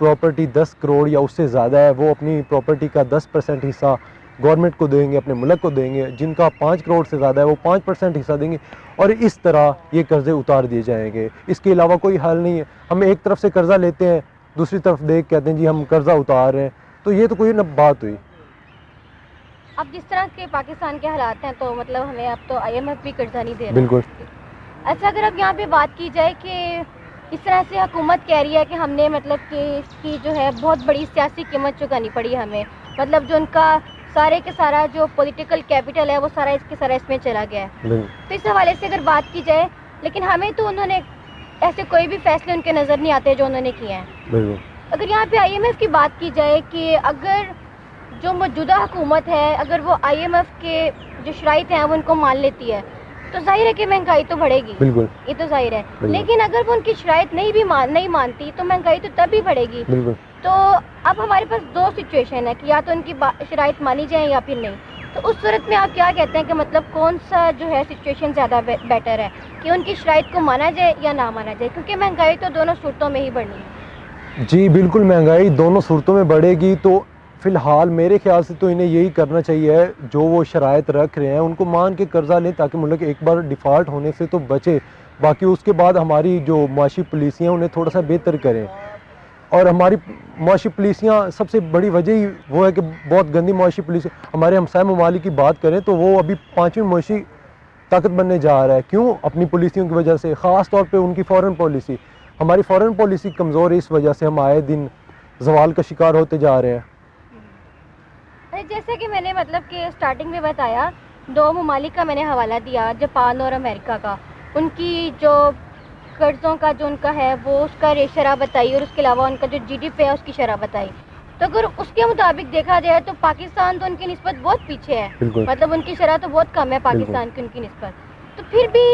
Property 10 crore یا اس سے زیادہ ہے وہ اپنی پراپرٹی کا 10% حصہ گورنمنٹ کو دیں گے, اپنے ملک کو دیں گے. جن کا 5 کروڑ سے زیادہ ہے وہ 5% حصہ دیں گے, اور اس طرح یہ قرضے اتار دیے جائیں گے. اس کے علاوہ کوئی حل نہیں ہے. ہم ایک طرف سے قرضہ لیتے ہیں, دوسری طرف دیکھ کہتے ہیں جی ہم قرضہ اتار رہے ہیں, تو یہ تو کوئی نہ بات ہوئی. اب جس طرح کے پاکستان کے حالات ہیں تو مطلب ہمیں اب تو IMF بھی قرضہ نہیں دے رہا. بالکل. اچھا, اگر اب یہاں پہ بات کی جائے کہ اس طرح سے حکومت کہہ رہی ہے کہ ہم نے مطلب کہ اس کی جو ہے بہت بڑی سیاسی قیمت چکانی پڑی ہمیں, مطلب جو ان کا سارے کے سارا جو پولیٹیکل کیپٹل ہے وہ سارا اس کے سارا اس میں چلا گیا ہے. تو اس حوالے سے اگر بات کی جائے, لیکن ہمیں تو انہوں نے ایسے کوئی بھی فیصلے ان کے نظر نہیں آتے جو انہوں نے کیے ہیں. اگر یہاں پہ IMF کی بات کی جائے کہ اگر جو موجودہ حکومت ہے اگر وہ IMF کے جو شرائط ہیں وہ ان کو مان لیتی ہے تو ظاہر ہے کہ مہنگائی تو بڑھے گی. بالکل, یہ تو ظاہر ہے. لیکن اگر وہ ان کی شرائط نہیں مانتی تو مہنگائی تو تب ہی بڑھے گی. بالکل. تو اب ہمارے پاس دو سچویشن ہے کہ یا تو ان کی شرائط مانی جائیں یا پھر نہیں. تو اس صورت میں آپ کیا کہتے ہیں کہ مطلب کون سا جو ہے سچویشن زیادہ بیٹر ہے کہ ان کی شرائط کو مانا جائے یا نہ مانا جائے, کیونکہ مہنگائی تو دونوں صورتوں میں ہی بڑھنی ہے. جی بالکل, مہنگائی دونوں صورتوں میں بڑھے گی. تو فی الحال میرے خیال سے تو انہیں یہی کرنا چاہیے ہے, جو وہ شرائط رکھ رہے ہیں ان کو مان کے قرضہ لیں تاکہ ملک ایک بار ڈیفالٹ ہونے سے تو بچے. باقی اس کے بعد ہماری جو معاشی پالیسیاں انہیں تھوڑا سا بہتر کریں. اور ہماری معاشی پالیسیاں سب سے بڑی وجہ ہی وہ ہے کہ بہت گندی معاشی پالیسی. ہمارے ہمسائے ممالک کی بات کریں تو وہ ابھی 5ویں معاشی طاقت بننے جا رہا ہے. کیوں؟ اپنی پالیسیوں کی وجہ سے, خاص طور پہ ان کی فارن پالیسی. ہماری فارن پالیسی کمزور ہے, اس وجہ سے ہم آئے دن زوال کا شکار ہوتے جا رہے ہیں. جیسے کہ میں نے مطلب کہ اسٹارٹنگ میں بتایا, 2 ممالک کا میں نے حوالہ دیا, جاپان اور امریکہ کا. ان کی جو قرضوں کا جو ان کا ہے وہ اس کا شرح بتائی, اور اس کے علاوہ ان کا جو GDP ہے اس کی شرح بتائی. تو اگر اس کے مطابق دیکھا جائے تو پاکستان تو ان کی نسبت بہت پیچھے ہے. مطلب ان کی شرح تو بہت کم ہے پاکستان کی ان کی نسبت. تو پھر بھی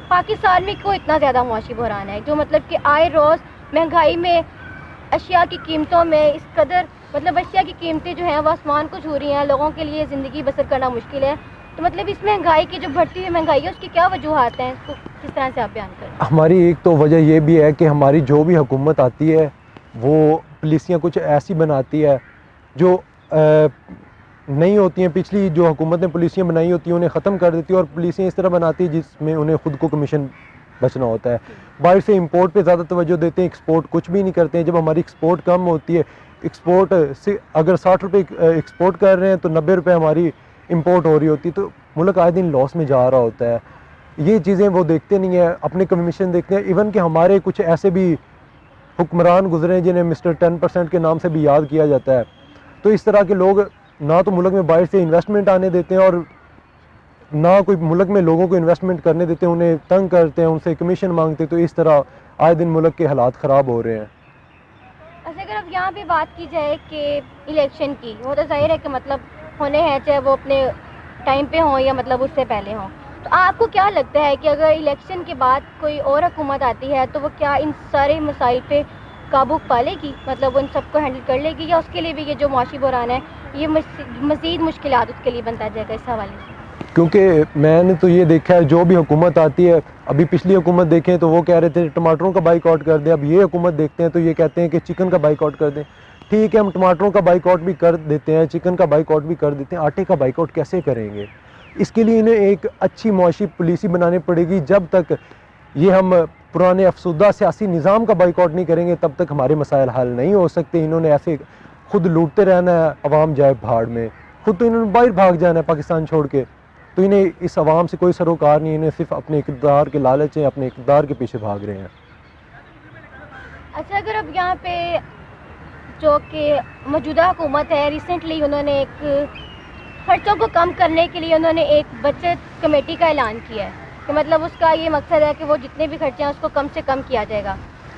پاکستان میں کیوں اتنا زیادہ معاشی بحران ہے, جو مطلب کہ آئے روز مہنگائی میں, اشیاء کی قیمتوں میں اس قدر مطلب اشیاء کی قیمتیں جو ہیں وہ آسمان کو چھو رہی ہیں, لوگوں کے لیے زندگی بسر کرنا مشکل ہے. تو مطلب اس مہنگائی کی جو بڑھتی ہوئی مہنگائی ہے اس کی کیا وجوہات ہیں, اس کو کس طرح سے آپ بیان کریں؟ ہماری ایک تو وجہ یہ بھی ہے کہ ہماری جو بھی حکومت آتی ہے وہ پالیسیاں کچھ ایسی بناتی ہے جو نہیں ہوتی ہیں. پچھلی جو حکومت نے پالیسیاں بنائی ہوتی ہیں انہیں ختم کر دیتی ہے, اور پالیسیاں اس طرح بناتی ہے جس میں انہیں خود کو کمیشن بچنا ہوتا ہے. باہر سے امپورٹ پہ زیادہ توجہ دیتے ہیں, ایکسپورٹ کچھ بھی نہیں کرتے ہیں. جب ہماری ایکسپورٹ کم ہوتی ہے, ایکسپورٹ سے اگر 60 روپے ایکسپورٹ کر رہے ہیں تو 90 روپے ہماری امپورٹ ہو رہی ہوتی, تو ملک آئے دن لاس میں جا رہا ہوتا ہے. یہ چیزیں وہ دیکھتے نہیں ہیں, اپنے کمیشن دیکھتے ہیں. ایون کہ ہمارے کچھ ایسے بھی حکمران گزرے ہیں جنہیں مسٹر 10% کے نام سے بھی یاد کیا جاتا ہے. تو اس طرح کے لوگ نہ تو ملک میں باہر سے انویسٹمنٹ آنے دیتے ہیں اور نہ کوئی ملک میں لوگوں کو انویسٹمنٹ کرنے دیتے ہیں, انہیں تنگ کرتے ہیں, ان سے کمیشن مانگتے ہیں. تو اس طرح آئے دن ملک کے حالات خراب ہو رہے ہیں. اچھا, اگر اب یہاں پہ بات کی جائے کہ الیکشن کی, وہ تو ظاہر ہے کہ مطلب ہونے ہیں, چاہے وہ اپنے ٹائم پہ ہوں یا مطلب اس سے پہلے ہوں. تو آپ کو کیا لگتا ہے کہ اگر الیکشن کے بعد کوئی اور حکومت آتی ہے تو وہ کیا ان سارے مسائل پہ قابو پا لے گی, مطلب ان سب کو ہینڈل کر لے گی, یا اس کے لیے بھی یہ جو معاشی بحران ہے یہ مزید مشکلات اس کے لیے بنتا جائے گا اس حوالے سے؟ کیونکہ میں نے تو یہ دیکھا ہے جو بھی حکومت آتی ہے, ابھی پچھلی حکومت دیکھیں تو وہ کہہ رہے تھے ٹماٹروں کا بائیک آؤٹ کر دیں. اب یہ حکومت دیکھتے ہیں تو یہ کہتے ہیں کہ چکن کا بائیک آؤٹ کر دیں. ٹھیک ہے, ہم ٹماٹروں کا بائیک آؤٹ بھی کر دیتے ہیں, چکن کا بائیک آؤٹ بھی کر دیتے ہیں, آٹے کا بائیک آؤٹ کیسے کریں گے؟ اس کے لیے انہیں ایک اچھی معاشی پالیسی بنانی پڑے گی. جب تک یہ ہم پرانے افسردہ سیاسی نظام کا بائیک آؤٹ نہیں کریں گے تب تک ہمارے مسائل حل نہیں ہو سکتے. انہوں نے ایسے خود لوٹتے رہنا ہے, عوام جائے بھاڑ میں, خود تو انہوں نے باہر بھاگ جانا ہے پاکستان چھوڑ کے. تو انہیں اس عوام سے کوئی سروکار نہیں, انہیں صرف اپنے اقتدار کے لالچ ہیں, اپنے اقتدار کے پیچھے بھاگ رہے ہیں. اچھا, اگر اب یہاں پہ جو کہ موجودہ حکومت ہے, ریسنٹلی انہوں نے ایک خرچوں کو کم کرنے کے لیے انہوں نے ایک بچت کمیٹی کا اعلان کیا ہے کہ مطلب اس کا یہ مقصد ہے کہ وہ جتنے بھی خرچے ہیں اس کو کم سے کم کیا جائے گا.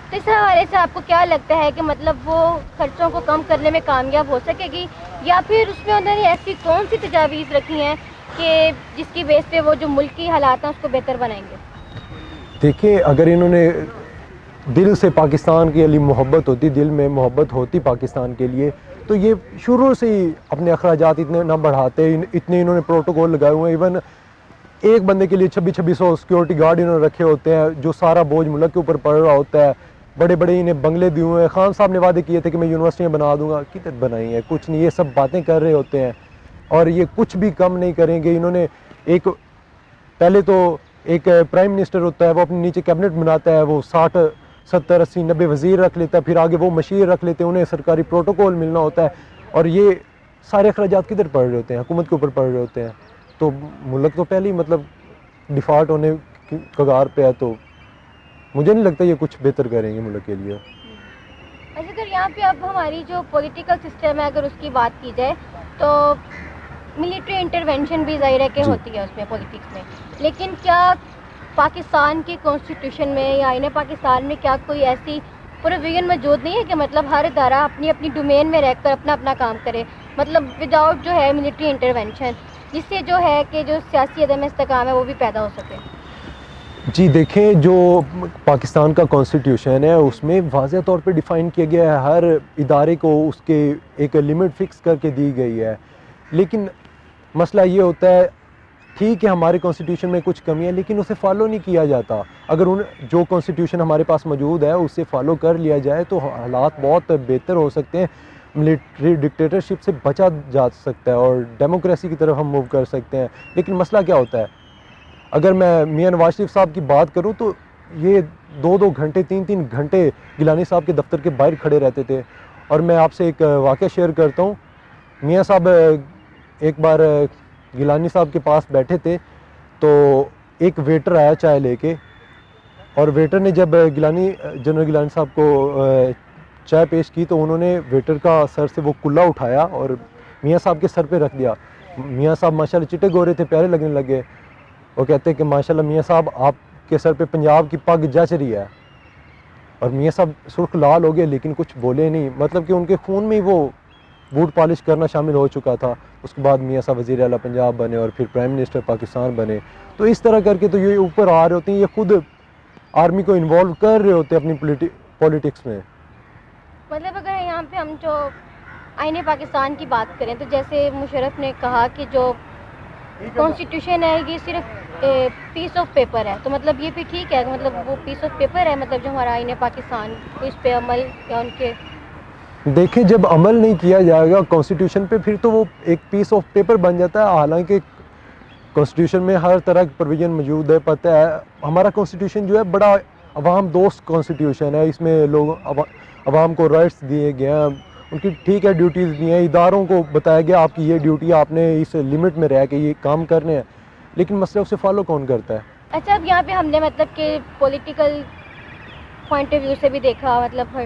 تو اس حوالے سے آپ کو کیا لگتا ہے کہ مطلب وہ خرچوں کو کم کرنے میں کامیاب ہو سکے گی, یا پھر اس میں انہوں نے ایسی کون سی تجاویز رکھی ہیں کہ جس کی بیس پہ وہ جو ملکی حالات ہیں اس کو بہتر بنائیں گے؟ دیکھیں, اگر انہوں نے دل سے پاکستان کے لیے محبت ہوتی, دل میں محبت ہوتی پاکستان کے لیے, تو یہ شروع سے ہی اپنے اخراجات اتنے نہ بڑھاتے. اتنے انہوں نے پروٹوکول لگائے ہوئے ہیں. ایون ایک بندے کے لیے 2600 سیکورٹی گارڈ انہوں نے رکھے ہوتے ہیں, جو سارا بوجھ ملک کے اوپر پڑ رہا ہوتا ہے. بڑے بڑے انہیں بنگلے دیے ہوئے ہیں. خان صاحب نے وعدے کیے تھے کہ میں یونیورسٹیاں بنا دوں گا, کدھر بنائی ہیں؟ کچھ نہیں. یہ سب باتیں کر رہے ہوتے ہیں اور یہ کچھ بھی کم نہیں کریں گے. انہوں نے ایک پہلے تو ایک پرائم منسٹر ہوتا ہے, وہ اپنے نیچے کیبنٹ بناتا ہے, وہ 60 70 80 90 وزیر رکھ لیتا ہے, پھر آگے وہ مشیر رکھ لیتے ہیں, انہیں سرکاری پروٹوکول ملنا ہوتا ہے, اور یہ سارے اخراجات کدھر پڑ رہے ہوتے ہیں؟ حکومت کے اوپر پڑ رہے ہوتے ہیں. تو ملک تو پہلے ہی مطلب ڈیفالٹ ہونے کی کگار پہ ہے. تو مجھے نہیں لگتا یہ کچھ بہتر کریں گے ملک کے لیے. اچھا سر, یہاں پہ اب ہماری جو پولیٹیکل سسٹم ہے اگر اس کی بات کی جائے تو ملٹری انٹرونشن بھی ظاہر ہے کہ جی. ہوتی ہے اس میں پولیٹکس میں, لیکن کیا پاکستان کی کانسٹیٹیوشن میں یا آئین پاکستان میں کیا کوئی ایسی پروویژن موجود نہیں ہے کہ مطلب ہر ادارہ اپنی اپنی ڈومین میں رہ کر اپنا اپنا کام کرے, مطلب وداؤٹ جو ہے ملٹری انٹرونشن, جس سے جو ہے کہ جو سیاسی عدم استحکام ہے وہ بھی پیدا ہو سکے؟ جی دیکھیں, جو پاکستان کا کانسٹیٹیوشن ہے اس میں واضح طور پہ ڈیفائن کیا گیا ہے, ہر ادارے کو اس کے ایک لمٹ فکس کر کے دی گئی ہے. لیکن مسئلہ یہ ہوتا ہے, ٹھیک ہے ہمارے کانسٹیٹیوشن میں کچھ کمی ہے لیکن اسے فالو نہیں کیا جاتا. اگر جو کانسٹیٹیوشن ہمارے پاس موجود ہے اسے فالو کر لیا جائے تو حالات بہت بہتر ہو سکتے ہیں, ملٹری ڈکٹیٹرشپ سے بچا جا سکتا ہے اور ڈیموکریسی کی طرف ہم موو کر سکتے ہیں. لیکن مسئلہ کیا ہوتا ہے, اگر میں میاں نواز شریف صاحب کی بات کروں تو یہ 2 گھنٹے 3 گھنٹے گیلانی صاحب کے دفتر کے باہر کھڑے رہتے تھے. اور میں آپ سے ایک واقعہ شیئر کرتا ہوں. میاں صاحب ایک بار گیلانی صاحب کے پاس بیٹھے تھے تو ایک ویٹر آیا چائے لے کے, اور ویٹر نے جب جنرل گیلانی صاحب کو چائے پیش کی تو انہوں نے ویٹر کا سر سے وہ کلا اٹھایا اور میاں صاحب کے سر پہ رکھ دیا. میاں صاحب ماشاءاللہ چٹے گورے تھے, پیارے لگنے لگے. وہ کہتے ہیں کہ ماشاءاللہ میاں صاحب آپ کے سر پہ پنجاب کی پگ جچ رہی ہے. اور میاں صاحب سرخ لال ہو گئے لیکن کچھ بولے نہیں, مطلب کہ ان کے خون میں وہ بوٹ پالش کرنا شامل ہو چکا تھا. اس کے بعد میاں صاحب وزیر اعلیٰ پنجاب بنے اور پھر پرائم منسٹر پاکستان بنے. تو اس طرح کر کے تو یہ اوپر آ رہے ہوتے ہیں, یہ خود آرمی کو انوالو کر رہے ہوتے ہیں اپنی پولیٹکس میں. مطلب اگر یہاں پہ ہم جو آئین پاکستان کی بات کریں تو جیسے مشرف نے کہا کہ جو کانسٹیٹیوشن ہے یہ صرف پیس آف پیپر ہے, تو مطلب یہ بھی ٹھیک ہے, مطلب وہ پیس آف پیپر ہے, مطلب جو ہمارا آئین پاکستان اس پہ عمل یا ان کے دیکھیں جب عمل نہیں کیا جائے گا کانسٹیٹیوشن پہ پھر تو وہ ایک پیس آف پیپر بن جاتا ہے. حالانکہ کانسٹیٹیوشن میں ہر طرح کی پروویژن موجود ہے. پتہ ہے ہمارا کانسٹیٹیوشن جو ہے بڑا عوام دوست کانسٹیٹیوشن ہے. اس میں لوگ عوام کو رائٹس دیے گئے ہیں, ان کی ٹھیک ہے ڈیوٹیز دی ہیں, اداروں کو بتایا گیا آپ کی یہ ڈیوٹی, آپ نے اس لمٹ میں رہ کے یہ کام کرنے ہیں. لیکن مسئلہ اسے فالو کون کرتا ہے؟ اچھا اب یہاں پہ ہم نے مطلب کہ پولیٹیکل پوائنٹ آف ویو سے بھی دیکھا مطلب,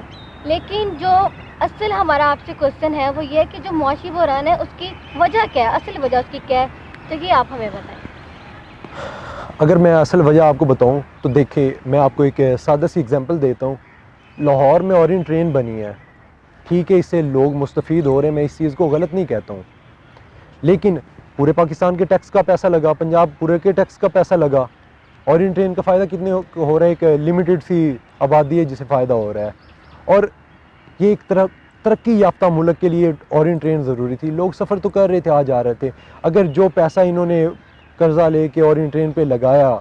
لیکن جو اصل ہمارا آپ سے کوشچن ہے وہ یہ ہے کہ جو معاشی بحران ہے اس کی وجہ کیا ہے, اصل وجہ اس کی کیا ہے, تو یہ آپ ہمیں بتائیں. اگر میں اصل وجہ آپ کو بتاؤں تو دیکھیں میں آپ کو ایک سادہ سی اگزامپل دیتا ہوں. لاہور میں اورینٹ ٹرین بنی ہے, ٹھیک ہے اس سے لوگ مستفید ہو رہے ہیں, میں اس چیز کو غلط نہیں کہتا ہوں, لیکن پورے پاکستان کے ٹیکس کا پیسہ لگا, پنجاب پورے کے ٹیکس کا پیسہ لگا. اورینٹ ٹرین کا فائدہ کتنے ہو رہا ہے؟ ایک لمیٹڈ سی آبادی ہے جسے فائدہ ہو رہا ہے. اور یہ ایک طرح ترقی یافتہ ملک کے لیے اورینٹ ٹرین ضروری تھی. لوگ سفر تو کر رہے تھے, آ جا رہے تھے. اگر جو پیسہ انہوں نے قرضہ لے کے اورینٹ ٹرین پہ لگایا,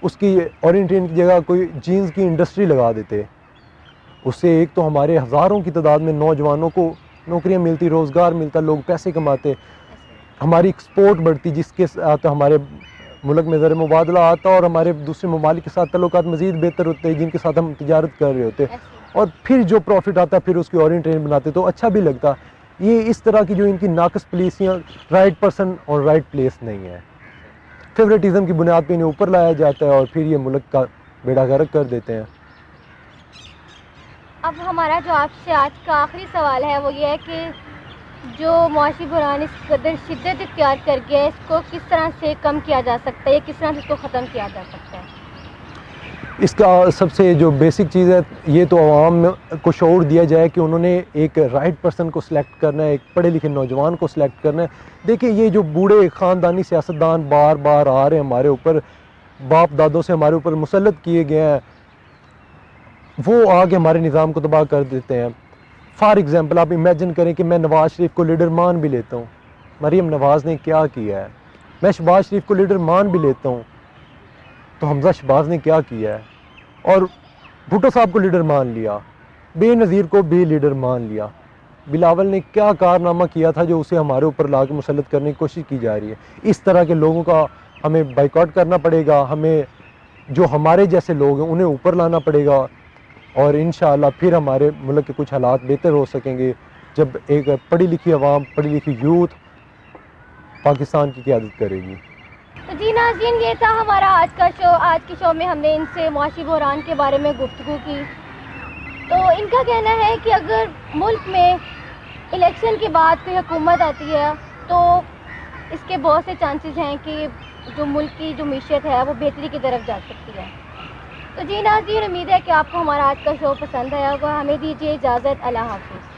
اس کی اورینٹ ٹرین کی جگہ کوئی جینز کی انڈسٹری لگا دیتے, اس سے ایک تو ہمارے ہزاروں کی تعداد میں نوجوانوں کو نوکریاں ملتی, روزگار ملتا, لوگ پیسے کماتے, ہماری ایکسپورٹ بڑھتی, جس کے ساتھ ہمارے ملک میں زر مبادلہ آتا اور ہمارے دوسرے ممالک کے ساتھ تعلقات مزید بہتر ہوتے ہیں جن کے ساتھ ہم تجارت کر رہے ہوتے. اور پھر جو پروفٹ آتا پھر اس کی اورینٹ ٹرین بناتے تو اچھا بھی لگتا. یہ اس طرح کی جو ان کی ناقص پالیسیاں, رائٹ پرسن اور رائٹ پلیس نہیں ہے, فیوریٹزم کی بنیاد پہ انہیں اوپر لایا جاتا ہے اور پھر یہ ملک کا بیڑا غرق کر دیتے ہیں. اب ہمارا جو آپ سے آج کا آخری سوال ہے وہ یہ ہے کہ جو معاشی بحران اس قدر شدت اختیار کر گیا ہے, اس کو کس طرح سے کم کیا جا سکتا ہے, یا کس طرح سے اس کو ختم کیا جا سکتا ہے؟ اس کا سب سے جو بیسک چیز ہے یہ تو عوام کو شعور دیا جائے کہ انہوں نے ایک رائٹ پرسن کو سلیکٹ کرنا ہے, ایک پڑھے لکھے نوجوان کو سلیکٹ کرنا ہے. دیکھیں یہ جو بوڑھے خاندانی سیاستدان بار بار آ رہے ہیں ہمارے اوپر, باپ دادوں سے ہمارے اوپر مسلط کیے گئے ہیں, وہ آگے ہمارے نظام کو تباہ کر دیتے ہیں. فار ایگزامپل آپ امیجن کریں کہ میں نواز شریف کو لیڈر مان بھی لیتا ہوں, مریم نواز نے کیا کیا ہے. میں شہباز شریف کو لیڈر مان بھی لیتا ہوں, تو حمزہ شہباز نے کیا کیا ہے. اور بھٹو صاحب کو لیڈر مان لیا, بے نظیر کو بھی لیڈر مان لیا. بلاول نے کیا کارنامہ کیا تھا جو اسے ہمارے اوپر لا کے مسلط کرنے کی کوشش کی جا رہی ہے. اس طرح کے لوگوں کا ہمیں بائیکاٹ کرنا پڑے گا, ہمیں جو ہمارے جیسے لوگ ہیں انہیں اوپر لانا پڑے گا, اور انشاءاللہ پھر ہمارے ملک کے کچھ حالات بہتر ہو سکیں گے جب ایک پڑھی لکھی عوام, پڑھی لکھی یوتھ پاکستان کی قیادت کرے گی. تو جی ناظرین, یہ تھا ہمارا آج کا شو. آج کے شو میں ہم نے ان سے معاشی بحران کے بارے میں گفتگو کی. تو ان کا کہنا ہے کہ اگر ملک میں الیکشن کے بعد کوئی حکومت آتی ہے تو اس کے بہت سے چانسز ہیں کہ جو ملک کی جو معیشت ہے وہ بہتری کی طرف جا سکتی ہے. تو جی ناظرین, امید ہے کہ آپ کو ہمارا آج کا شو پسند آیا ہوگا. ہمیں دیجیے اجازت. اللہ حافظ.